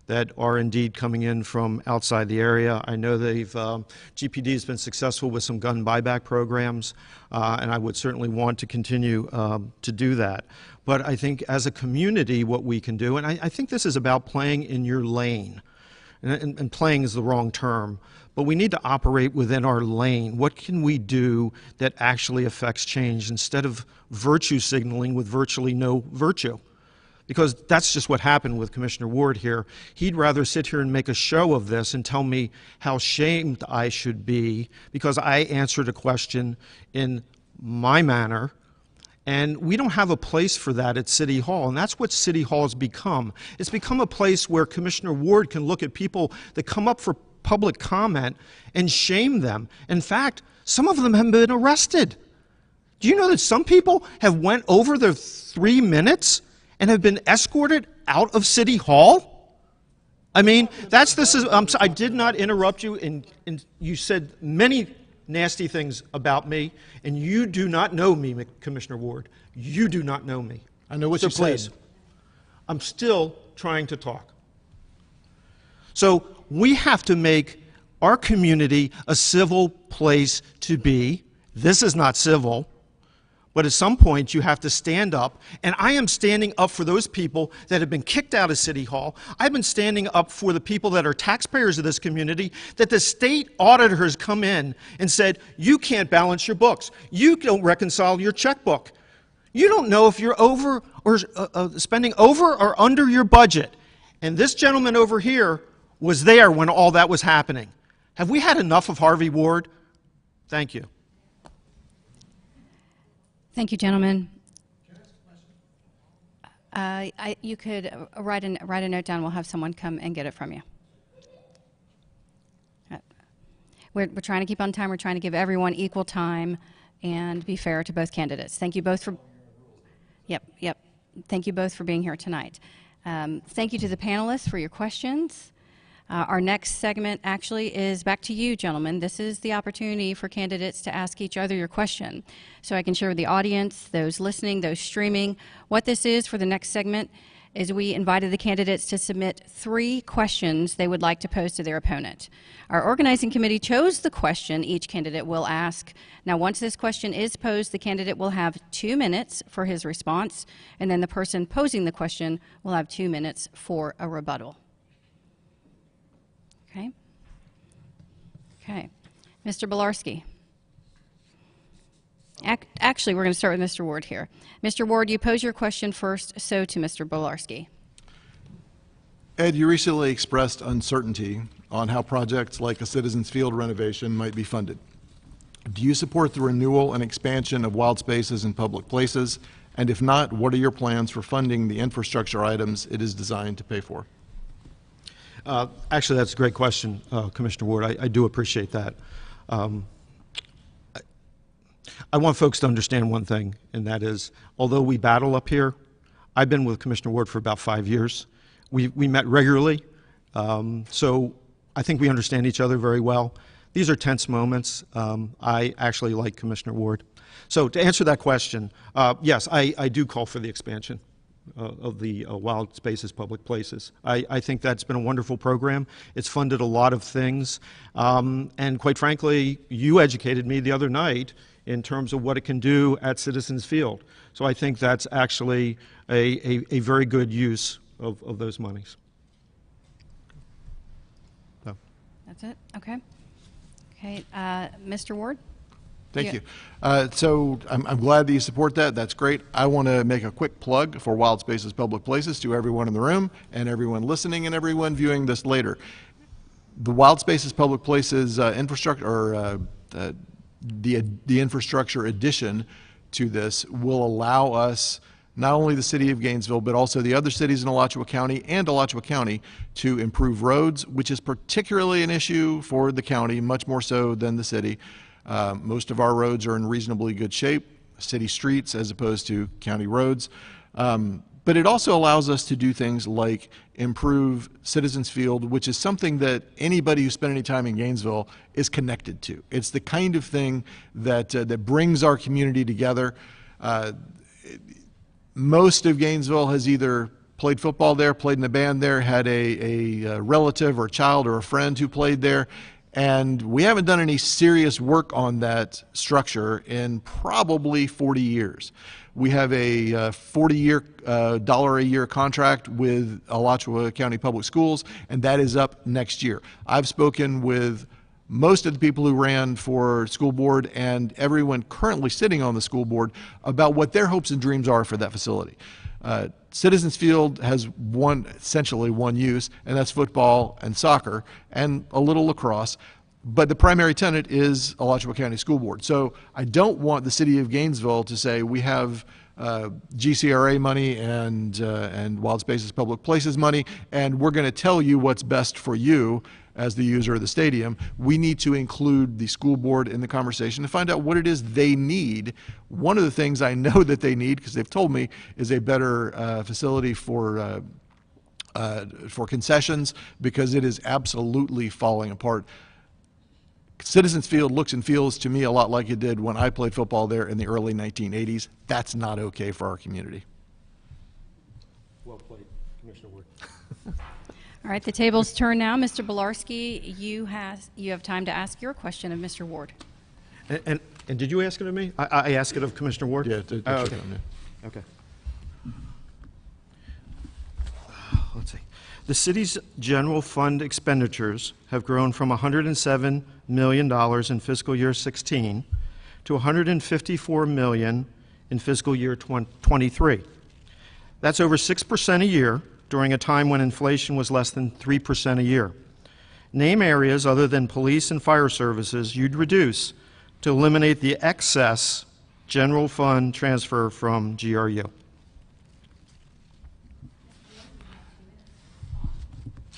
that are indeed coming in from outside the area. I know GPD has been successful with some gun buyback programs, and I would certainly want to continue to do that. But I think as a community, what we can do, and I think this is about playing in your lane, and playing is the wrong term, but we need to operate within our lane. What can we do that actually affects change instead of virtue signaling with virtually no virtue? Because that's just what happened with Commissioner Ward here. He'd rather sit here and make a show of this and tell me how shamed I should be because I answered a question in my manner. And we don't have a place for that at City Hall, and that's what City Hall has become. It's become a place where Commissioner Ward can look at people that come up for public comment and shame them. In fact, some of them have been arrested. Do you know that some people have went over their 3 minutes and have been escorted out of City Hall? I mean, I did not interrupt you, and you said many nasty things about me, and you do not know me, Commissioner Ward. You do not know me. I know what you said. Please, I'm still trying to talk. So we have to make our community a civil place to be. This is not civil. But at some point, you have to stand up, and I am standing up for those people that have been kicked out of City Hall. I've been standing up for the people that are taxpayers of this community, that the state auditor has come in and said, you can't balance your books. You don't reconcile your checkbook. You don't know if you're over or spending over or under your budget. And this gentleman over here was there when all that was happening. Have we had enough of Harvey Ward? Thank you. Thank you, gentlemen. You could write a note down. We'll have someone come and get it from you. We're trying to keep on time. We're trying to give everyone equal time and be fair to both candidates. Thank you both for. Yep. Thank you both for being here tonight. Thank you to the panelists for your questions. Our next segment actually is back to you, gentlemen. This is the opportunity for candidates to ask each other your question. So I can share with the audience, those listening, those streaming. What this is for the next segment is we invited the candidates to submit 3 questions they would like to pose to their opponent. Our organizing committee chose the question each candidate will ask. Now, once this question is posed, the candidate will have 2 minutes for his response, and then the person posing the question will have 2 minutes for a rebuttal. Okay. Mr. Blokland. Actually, we're going to start with Mr. Ward here. Mr. Ward, you pose your question first, so to Mr. Blokland. Ed, you recently expressed uncertainty on how projects like a Citizens Field renovation might be funded. Do you support the renewal and expansion of wild spaces and public places? And if not, what are your plans for funding the infrastructure items it is designed to pay for? Actually, that's a great question, Commissioner Ward. I do appreciate that. I want folks to understand one thing, and that is, although we battle up here, I've been with Commissioner Ward for about 5 years. We met regularly, so I think we understand each other very well. These are tense moments. I actually like Commissioner Ward. So to answer that question, yes, I do call for the expansion of the wild spaces, public places. I think that's been a wonderful program. It's funded a lot of things. And quite frankly, you educated me the other night in terms of what it can do at Citizens Field. So I think that's actually a very good use of those monies. So. That's it? Okay. Okay. Mr. Ward? Thank you. So I'm glad that you support that. That's great. I want to make a quick plug for Wild Spaces Public Places to everyone in the room and everyone listening and everyone viewing this later. The Wild Spaces Public Places infrastructure, or the infrastructure addition to this, will allow us not only the city of Gainesville, but also the other cities in Alachua County and Alachua County to improve roads, which is particularly an issue for the county, much more so than the city. Most of our roads are in reasonably good shape, city streets as opposed to county roads. But it also allows us to do things like improve Citizens Field, which is something that anybody who spent any time in Gainesville is connected to. It's the kind of thing that, that brings our community together. Most of Gainesville has either played football there, played in a band there, had a relative or a child or a friend who played there, and we haven't done any serious work on that structure in probably 40 years. We have a $40 a year contract with Alachua County Public Schools, and that is up next year. I've spoken with most of the people who ran for school board and everyone currently sitting on the school board about what their hopes and dreams are for that facility. Citizens Field has essentially one use, and that's football and soccer and a little lacrosse. But the primary tenant is Alachua County School Board. So I don't want the city of Gainesville to say we have GCRA money and Wild Spaces Public Places money, and we're going to tell you what's best for you as the user of the stadium. We need to include the school board in the conversation to find out what it is they need. One of the things I know that they need, because they've told me, is a better facility for concessions, because it is absolutely falling apart. Citizens Field looks and feels to me a lot like it did when I played football there in the early 1980s. That's not okay for our community. Well played, Commissioner Ward. All right, the table's turn now. Mr. Bolarski, you have time to ask your question of Mr. Ward. And did you ask it of me? I asked it of Commissioner Ward? Yeah. Okay. Okay. Let's see. The city's general fund expenditures have grown from $107 million in fiscal year 16 to $154 million in fiscal year 23. That's over 6% a year during a time when inflation was less than 3% a year. Name areas other than police and fire services you'd reduce to eliminate the excess general fund transfer from GRU.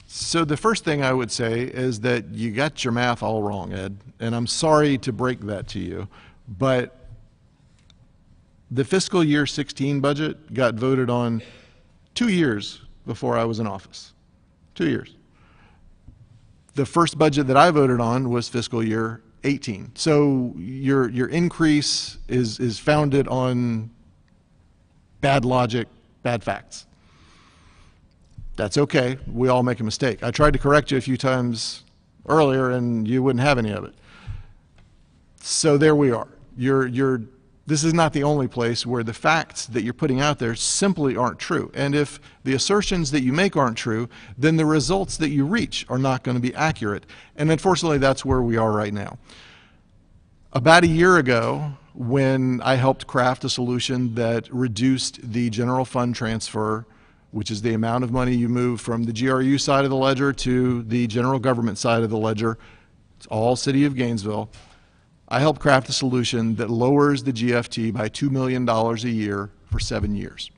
So the first thing I would say is that you got your math all wrong, Ed, and I'm sorry to break that to you, but the fiscal year 16 budget got voted on 2 years before I was in office. 2 years. The first budget that I voted on was fiscal year 18. So your increase is founded on bad logic, bad facts. That's okay. We all make a mistake. I tried to correct you a few times earlier, and you wouldn't have any of it. So there we are. This is not the only place where the facts that you're putting out there simply aren't true. And if the assertions that you make aren't true, then the results that you reach are not going to be accurate. And unfortunately, that's where we are right now. About a year ago, when I helped craft a solution that reduced the general fund transfer, which is the amount of money you move from the GRU side of the ledger to the general government side of the ledger, it's all City of Gainesville, I helped craft a solution that lowers the GFT by $2 million a year for 7 years.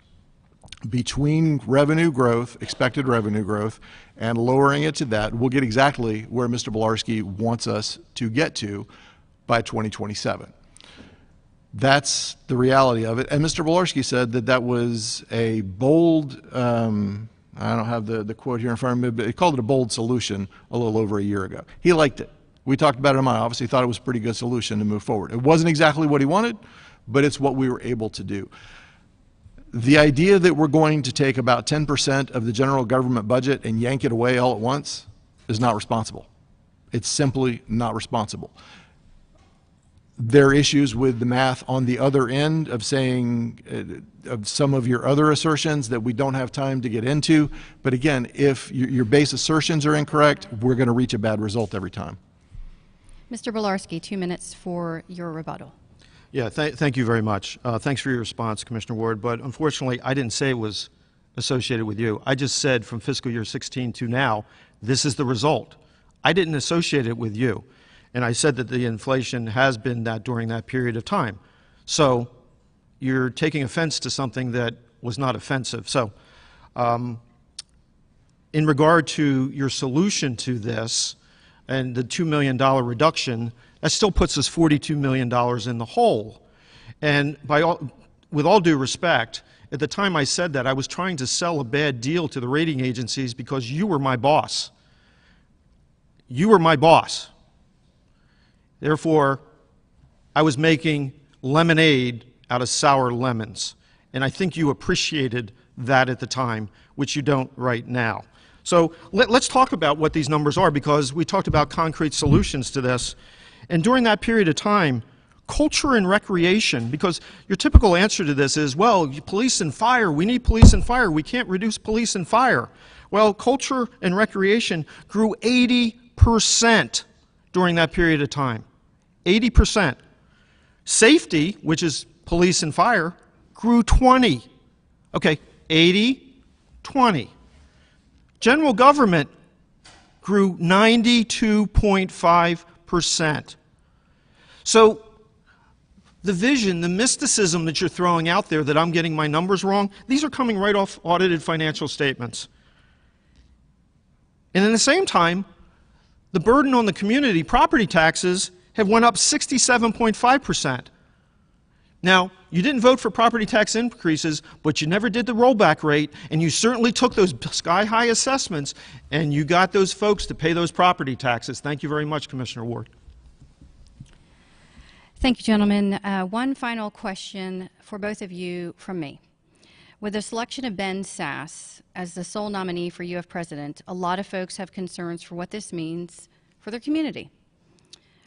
Between revenue growth, expected revenue growth, and lowering it to that, we'll get exactly where Mr. Bolarski wants us to get to by 2027. That's the reality of it. And Mr. Bolarski said that that was a bold, I don't have the quote here in front of me, but he called it a bold solution a little over a year ago. He liked it. We talked about it in my office. He thought it was a pretty good solution to move forward. It wasn't exactly what he wanted, but it's what we were able to do. The idea that we're going to take about 10% of the general government budget and yank it away all at once is not responsible. It's simply not responsible. There are issues with the math on the other end of saying of some of your other assertions that we don't have time to get into. But again, if your base assertions are incorrect, we're going to reach a bad result every time. Mr. Bolarski, 2 minutes for your rebuttal. Yeah, thank you very much. Thanks for your response, Commissioner Ward. But unfortunately, I didn't say it was associated with you. I just said from fiscal year 16 to now, this is the result. I didn't associate it with you. And I said that the inflation has been that during that period of time. So you're taking offense to something that was not offensive. So in regard to your solution to this and the $2 million reduction, that still puts us $42 million in the hole. And with all due respect, at the time I said that, I was trying to sell a bad deal to the rating agencies because you were my boss. You were my boss. Therefore, I was making lemonade out of sour lemons. And I think you appreciated that at the time, which you don't right now. So let's talk about what these numbers are, because we talked about concrete solutions to this. And during that period of time, culture and recreation, because your typical answer to this is, well, police and fire, we need police and fire, we can't reduce police and fire. Well, culture and recreation grew 80% during that period of time. 80%. Safety, which is police and fire, grew 20. Okay, 80, 20. General government grew 92.5%. So the vision, the mysticism that you're throwing out there that I'm getting my numbers wrong, these are coming right off audited financial statements. And at the same time, the burden on the community, property taxes, have went up 67.5%. Now, you didn't vote for property tax increases, but you never did the rollback rate, and you certainly took those sky-high assessments, and you got those folks to pay those property taxes. Thank you very much, Commissioner Ward. Thank you, gentlemen. One final question for both of you from me. With the selection of Ben Sasse as the sole nominee for UF President, a lot of folks have concerns for what this means for their community.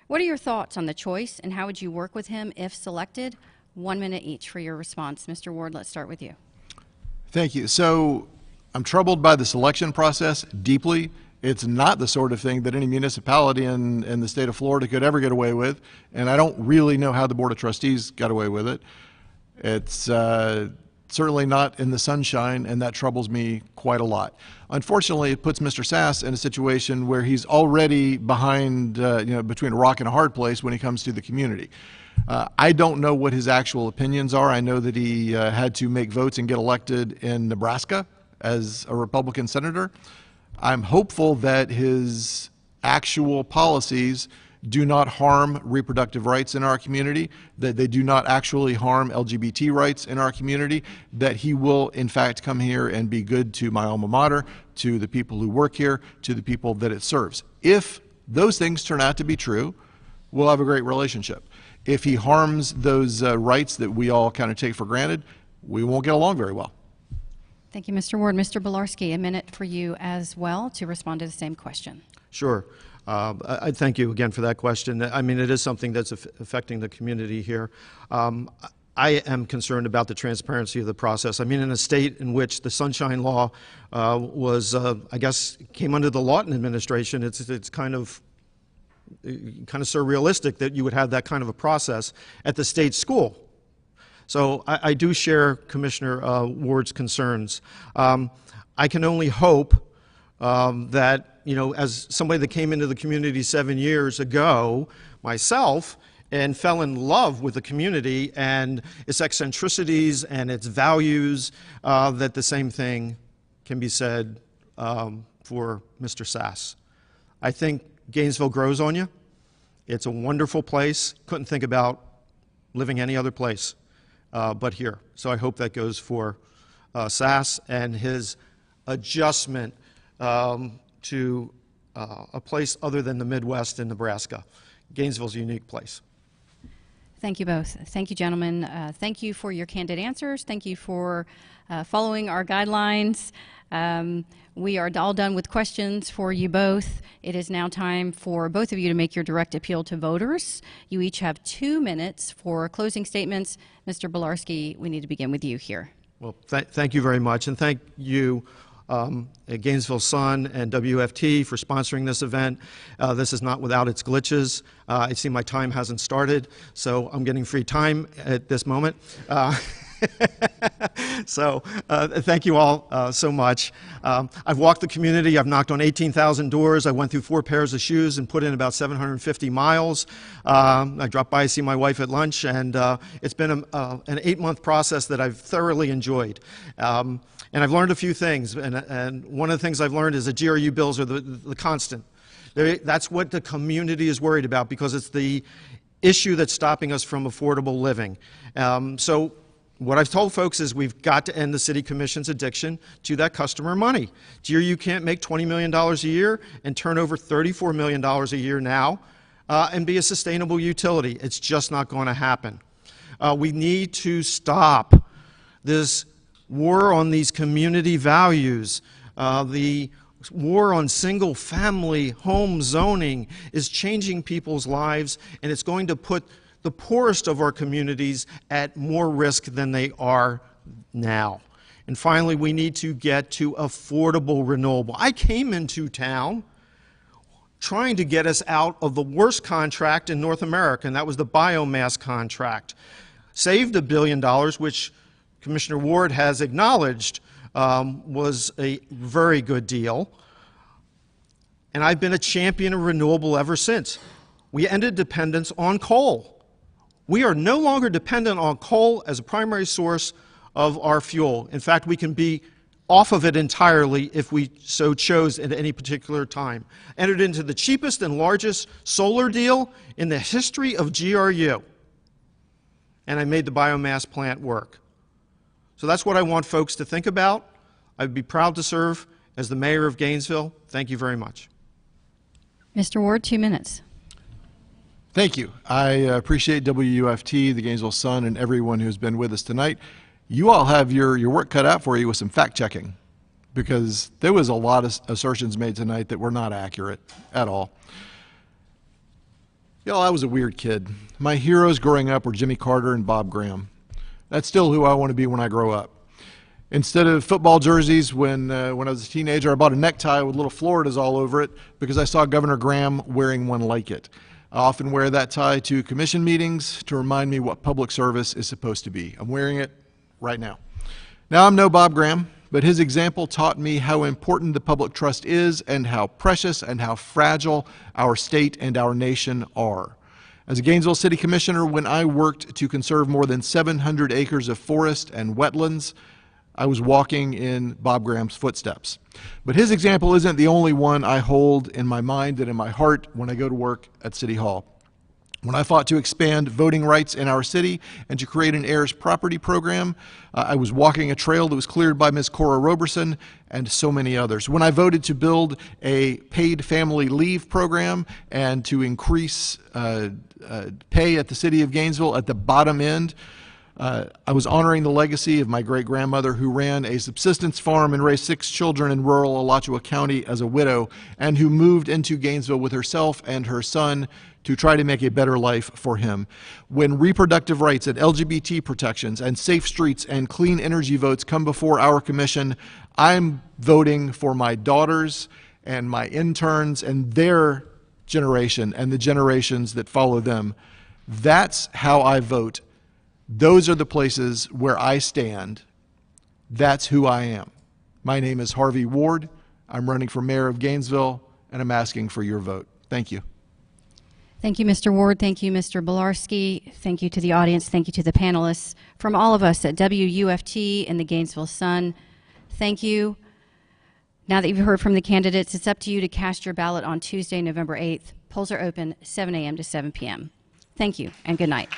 What are your thoughts on the choice, and how would you work with him if selected? 1 minute each for your response. Mr. Ward, let's start with you. Thank you. So I'm troubled by the selection process deeply. It's not the sort of thing that any municipality in the state of Florida could ever get away with, and I don't really know how the Board of Trustees got away with it. It's certainly not in the sunshine, and that troubles me quite a lot. Unfortunately, it puts Mr. Sasse in a situation where he's already behind, between a rock and a hard place when it comes to the community. I don't know what his actual opinions are. I know that he had to make votes and get elected in Nebraska as a Republican senator. I'm hopeful that his actual policies do not harm reproductive rights in our community, that they do not actually harm LGBT rights in our community, that he will in fact come here and be good to my alma mater, to the people who work here, to the people that it serves. If those things turn out to be true, we'll have a great relationship. If he harms those rights that we all kind of take for granted, we won't get along very well. Thank you, Mr. Ward. Mr. Bolarski, a minute for you as well to respond to the same question. Sure. I thank you again for that question. I mean, it is something that's affecting the community here. I am concerned about the transparency of the process. I mean, in a state in which the Sunshine Law was, I guess, came under the Lawton administration, it's kind of surrealistic that you would have that kind of a process at the state school. So I do share Commissioner Ward's concerns. I can only hope that, as somebody that came into the community 7 years ago, myself, and fell in love with the community and its eccentricities and its values, that the same thing can be said for Mr. Sasse. I think Gainesville grows on you. It's a wonderful place. Couldn't think about living any other place but here. So I hope that goes for Sasse and his adjustment to a place other than the Midwest in Nebraska. Gainesville's a unique place. Thank you both. Thank you, gentlemen. Thank you for your candid answers. Thank you for following our guidelines. We are all done with questions for you both. It is now time for both of you to make your direct appeal to voters. You each have 2 minutes for closing statements. Mr. Bolarski, we need to begin with you here. Well, thank you very much, and thank you at Gainesville Sun and WUFT for sponsoring this event. This is not without its glitches. I see my time hasn't started, so I'm getting free time at this moment. So thank you all so much. I've walked the community. I've knocked on 18,000 doors. I went through 4 pairs of shoes and put in about 750 miles. I dropped by to see my wife at lunch, and it's been an 8-month process that I've thoroughly enjoyed. And I've learned a few things, and one of the things I've learned is that GRU bills are the constant. That's what the community is worried about, because it's the issue that's stopping us from affordable living. So what I've told folks is we've got to end the City Commission's addiction to that customer money. GRU can't make $20 million a year and turn over $34 million a year now and be a sustainable utility. It's just not going to happen. We need to stop this war on these community values. The war on single-family home zoning is changing people's lives, and it's going to put the poorest of our communities at more risk than they are now. And finally, we need to get to affordable renewable. I came into town trying to get us out of the worst contract in North America, and that was the biomass contract. Saved $1 billion, which Commissioner Ward has acknowledged was a very good deal. And I've been a champion of renewable ever since. We ended dependence on coal. We are no longer dependent on coal as a primary source of our fuel. In fact, we can be off of it entirely if we so chose at any particular time. Entered into the cheapest and largest solar deal in the history of GRU. And I made the biomass plant work. So that's what I want folks to think about. I'd be proud to serve as the mayor of Gainesville. Thank you very much. Mr. Ward, 2 minutes. Thank you. I appreciate WUFT, the Gainesville Sun, and everyone who's been with us tonight. You all have your work cut out for you with some fact-checking, because there was a lot of assertions made tonight that were not accurate at all. Y'all, I was a weird kid. My heroes growing up were Jimmy Carter and Bob Graham. That's still who I want to be when I grow up. Instead of football jerseys, when I was a teenager, I bought a necktie with little Floridas all over it because I saw Governor Graham wearing one like it. I often wear that tie to commission meetings to remind me what public service is supposed to be. I'm wearing it right now. Now, I'm no Bob Graham, but his example taught me how important the public trust is and how precious and how fragile our state and our nation are. As a Gainesville City Commissioner, when I worked to conserve more than 700 acres of forest and wetlands, I was walking in Bob Graham's footsteps. But his example isn't the only one I hold in my mind and in my heart when I go to work at City Hall. When I fought to expand voting rights in our city and to create an heirs property program, I was walking a trail that was cleared by Ms. Cora Roberson and so many others. When I voted to build a paid family leave program and to increase pay at the city of Gainesville at the bottom end, I was honoring the legacy of my great-grandmother who ran a subsistence farm and raised 6 children in rural Alachua County as a widow, and who moved into Gainesville with herself and her son to try to make a better life for him. When reproductive rights and LGBT protections and safe streets and clean energy votes come before our commission, I'm voting for my daughters and my interns and their generation and the generations that follow them. That's how I vote. Those are the places where I stand. That's who I am. My name is Harvey Ward. I'm running for mayor of Gainesville, and I'm asking for your vote. Thank you. Thank you, Mr. Ward. Thank you, Mr. Blokland. Thank you to the audience. Thank you to the panelists. From all of us at WUFT and the Gainesville Sun, thank you. Now that you've heard from the candidates, it's up to you to cast your ballot on Tuesday, November 8th. Polls are open 7 a.m. to 7 p.m. Thank you, and good night.